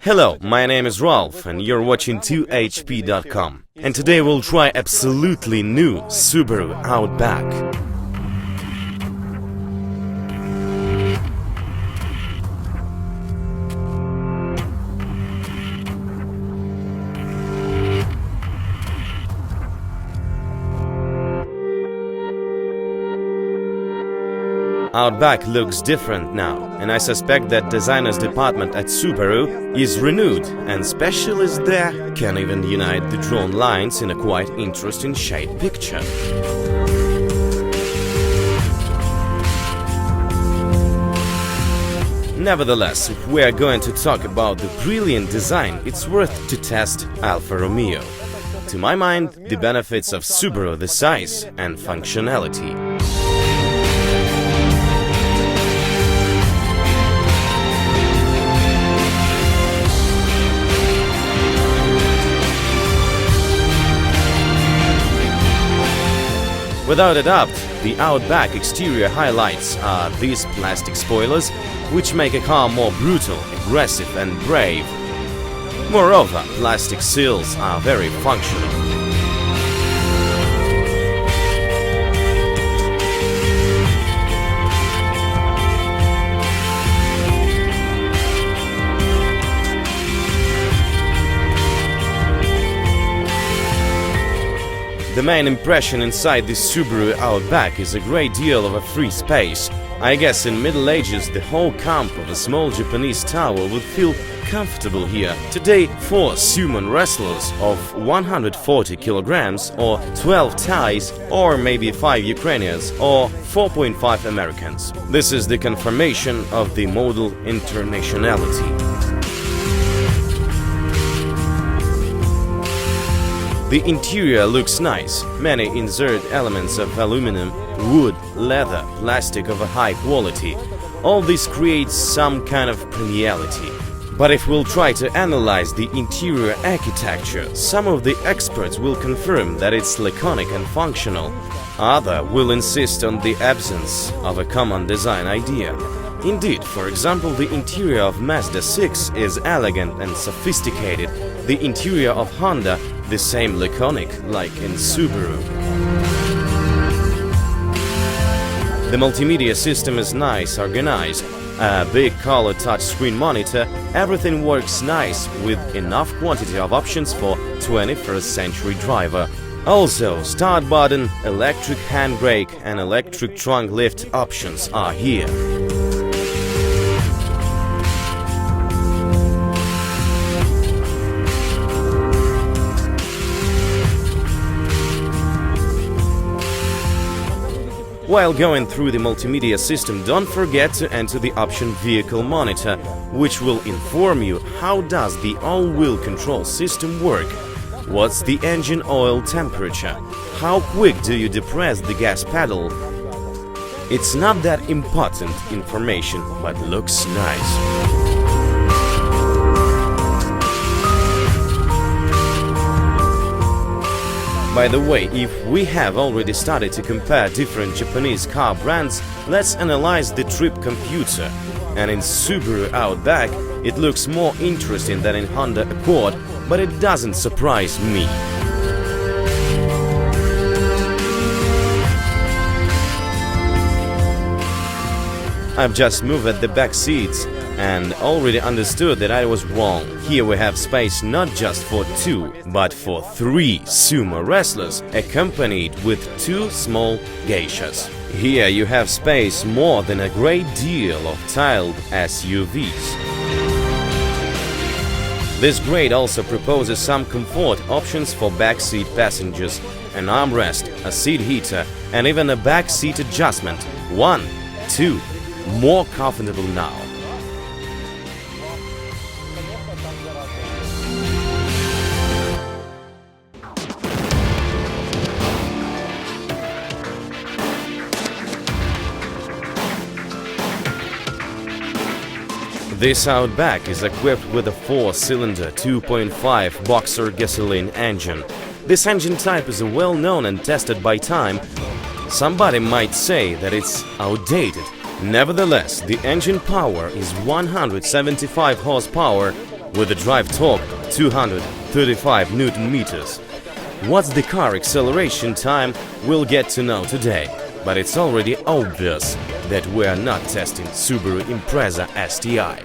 Hello, my name is Ralph and you're watching 2hp.com. And today we'll try absolutely new Subaru Outback. Outback looks different now, and I suspect that designers department at Subaru is renewed, and specialists there can even unite the drawn lines in a quite interesting shade picture. Nevertheless, if we are going to talk about the brilliant design, it's worth to test Alfa Romeo. To my mind, the benefits of Subaru, the size and functionality. Without a doubt, the Outback exterior highlights are these plastic spoilers, which make a car more brutal, aggressive and brave. Moreover, plastic seals are very functional. The main impression inside this Subaru Outback is a great deal of a free space. I guess in Middle Ages the whole camp of a small Japanese tower would feel comfortable here. Today 4 sumo wrestlers of 140 kilograms or 12 Thais or maybe 5 Ukrainians or 4.5 Americans. This is the confirmation of the model internationality. The interior looks nice, many insert elements of aluminum, wood, leather, plastic of a high quality. All this creates some kind of premiality. But if we'll try to analyze the interior architecture, some of the experts will confirm that it's laconic and functional. Others will insist on the absence of a common design idea. Indeed, for example, the interior of Mazda 6 is elegant and sophisticated. The interior of Honda, the same laconic like in Subaru. The multimedia system is nice, organized. A big color touchscreen monitor, everything works nice with enough quantity of options for 21st century driver. Also, start button, electric handbrake and electric trunk lift options are here. While going through the multimedia system, don't forget to enter the option Vehicle Monitor, which will inform you how does the all-wheel control system work, what's the engine oil temperature, how quick do you depress the gas pedal. It's not that important information, but looks nice. By the way, if we have already started to compare different Japanese car brands, let's analyze the trip computer. And in Subaru Outback, it looks more interesting than in Honda Accord, but it doesn't surprise me. I've just moved at the back seats and already understood that I was wrong. Here we have space not just for 2, but for 3 sumo wrestlers, accompanied with 2 small geishas. Here you have space more than a great deal of tiled SUVs. This grade also proposes some comfort options for backseat passengers, an armrest, a seat heater, and even a back seat adjustment. 1, 2, more comfortable now. This Outback is equipped with a 4-cylinder 2.5 boxer gasoline engine. This engine type is well known and tested by time. Somebody might say that it's outdated. Nevertheless, the engine power is 175 horsepower with a drive torque 235 Newton meters. What's the car acceleration time, we'll get to know today, but it's already obvious that we are not testing Subaru Impreza STI.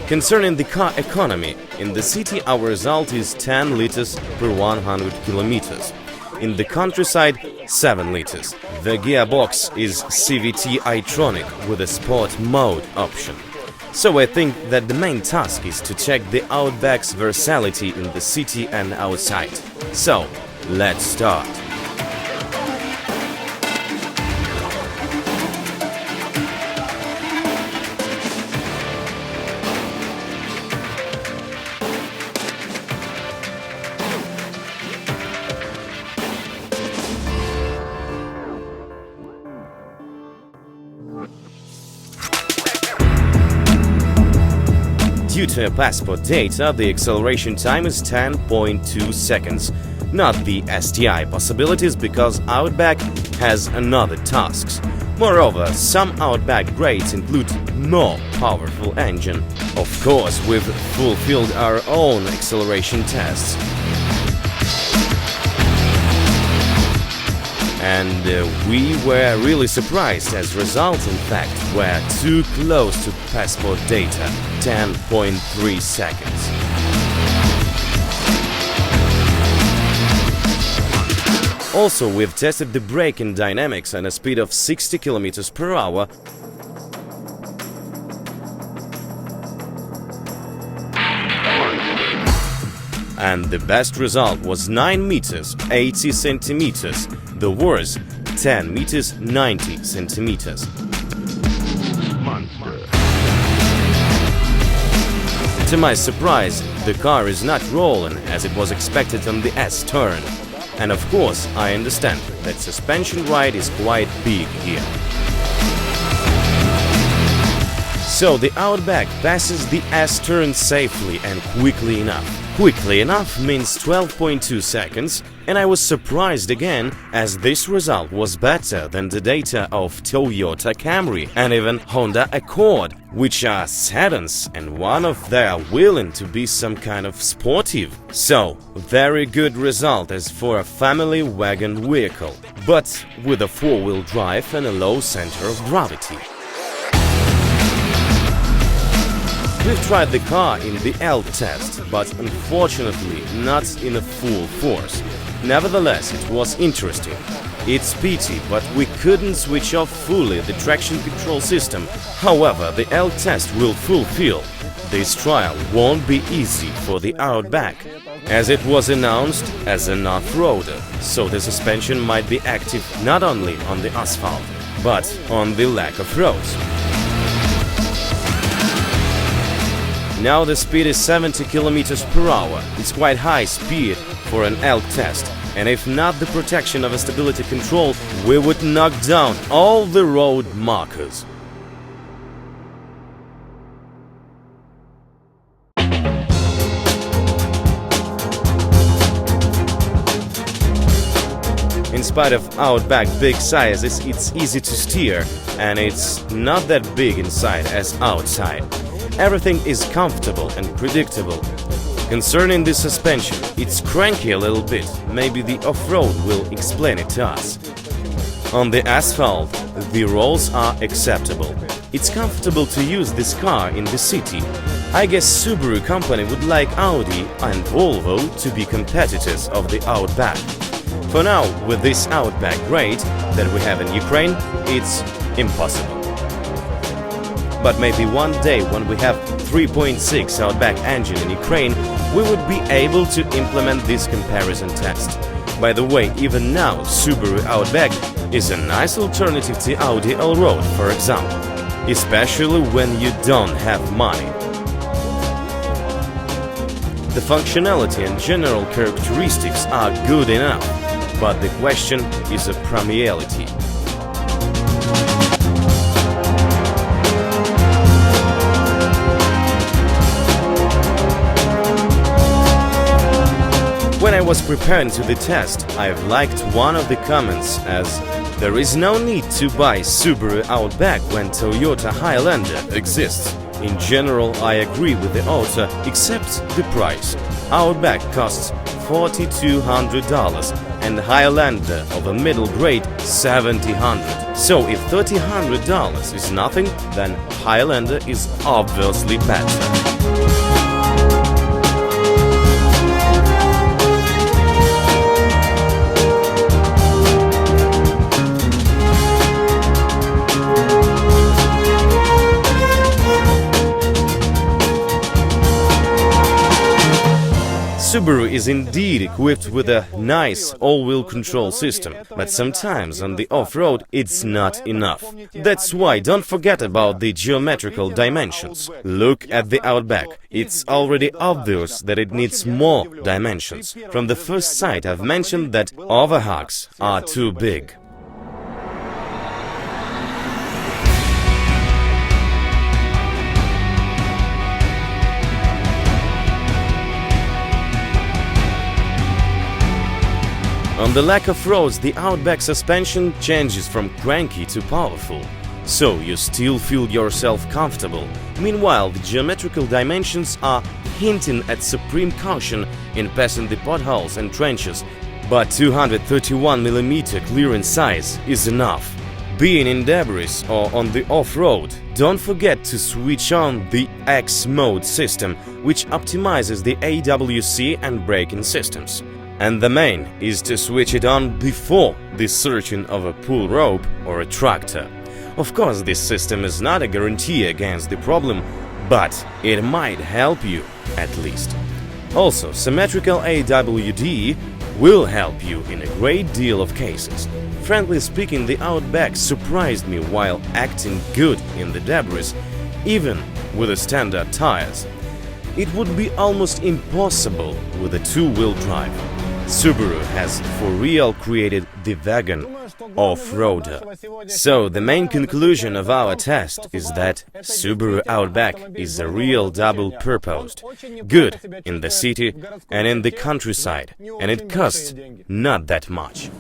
Concerning the car economy, in the city our result is 10 liters per 100 kilometers. In the countryside, 7 liters. The gearbox is CVT iTronic with a sport mode option. So I think that the main task is to check the Outback's versatility in the city and outside. So, let's start. Due to a passport data, the acceleration time is 10.2 seconds, not the STI possibilities, because Outback has another tasks. Moreover, some Outback grades include more powerful engine. Of course, we've fulfilled our own acceleration tests. And we were really surprised, as results in fact were too close to passport data, 10.3 seconds. Also, we've tested the braking dynamics at a speed of 60 km per hour. And the best result was 9 meters 80 centimeters, the worst 10 meters 90 centimeters. Monster. To my surprise, the car is not rolling as it was expected on the S-turn. And of course, I understand that suspension ride is quite big here. So the Outback passes the S-turn safely and quickly enough. Quickly enough means 12.2 seconds, and I was surprised again, as this result was better than the data of Toyota Camry and even Honda Accord, which are sedans, and one of them are willing to be some kind of sportive. So, very good result as for a family wagon vehicle, but with a four-wheel drive and a low center of gravity. We've tried the car in the L test, but unfortunately not in a full force. Nevertheless, it was interesting. It's pity, but we couldn't switch off fully the traction control system. However, the L test will fulfill. This trial won't be easy for the Outback, as it was announced as an off-roader, so the suspension might be active not only on the asphalt, but on the lack of roads. Now the speed is 70 km per hour. It's quite high speed for an L test, and if not the protection of a stability control, we would knock down all the road markers. In spite of Outback big sizes, it's easy to steer, and it's not that big inside as outside. Everything is comfortable and predictable. Concerning the suspension, it's cranky a little bit, maybe the off-road will explain it to us. On the asphalt, the rolls are acceptable. It's comfortable to use this car in the city. I guess Subaru company would like Audi and Volvo to be competitors of the Outback. For now, with this Outback grade that we have in Ukraine, it's impossible. But maybe one day when we have 3.6 Outback engine in Ukraine, we would be able to implement this comparison test. By the way, even now Subaru Outback is a nice alternative to Audi Allroad, for example, especially when you don't have money. The functionality and general characteristics are good enough, but the question is a practicality. When I was preparing to the test, I've liked one of the comments as there is no need to buy Subaru Outback when Toyota Highlander exists. In general, I agree with the author, except the price. Outback costs $4,200 and Highlander of a middle grade $7,000. So if $3,000 is nothing, then Highlander is obviously better. Subaru is indeed equipped with a nice all-wheel control system, but sometimes on the off-road it's not enough. That's why don't forget about the geometrical dimensions. Look at the Outback. It's already obvious that it needs more dimensions. From the first sight I've mentioned that overhangs are too big. On the lack of roads, the Outback suspension changes from cranky to powerful, so you still feel yourself comfortable. Meanwhile, the geometrical dimensions are hinting at supreme caution in passing the potholes and trenches, but 231mm clearance size is enough. Being in debris or on the off-road, don't forget to switch on the X mode system, which optimizes the AWC and braking systems. And the main is to switch it on before the searching of a pull rope or a tractor. Of course, this system is not a guarantee against the problem, but it might help you at least. Also, symmetrical AWD will help you in a great deal of cases. Frankly speaking, the Outback surprised me while acting good in the debris, even with the standard tires. It would be almost impossible with a two-wheel drive. Subaru has for real created the wagon off-roader. So the main conclusion of our test is that Subaru Outback is a real double-purposed, good in the city and in the countryside, and it costs not that much.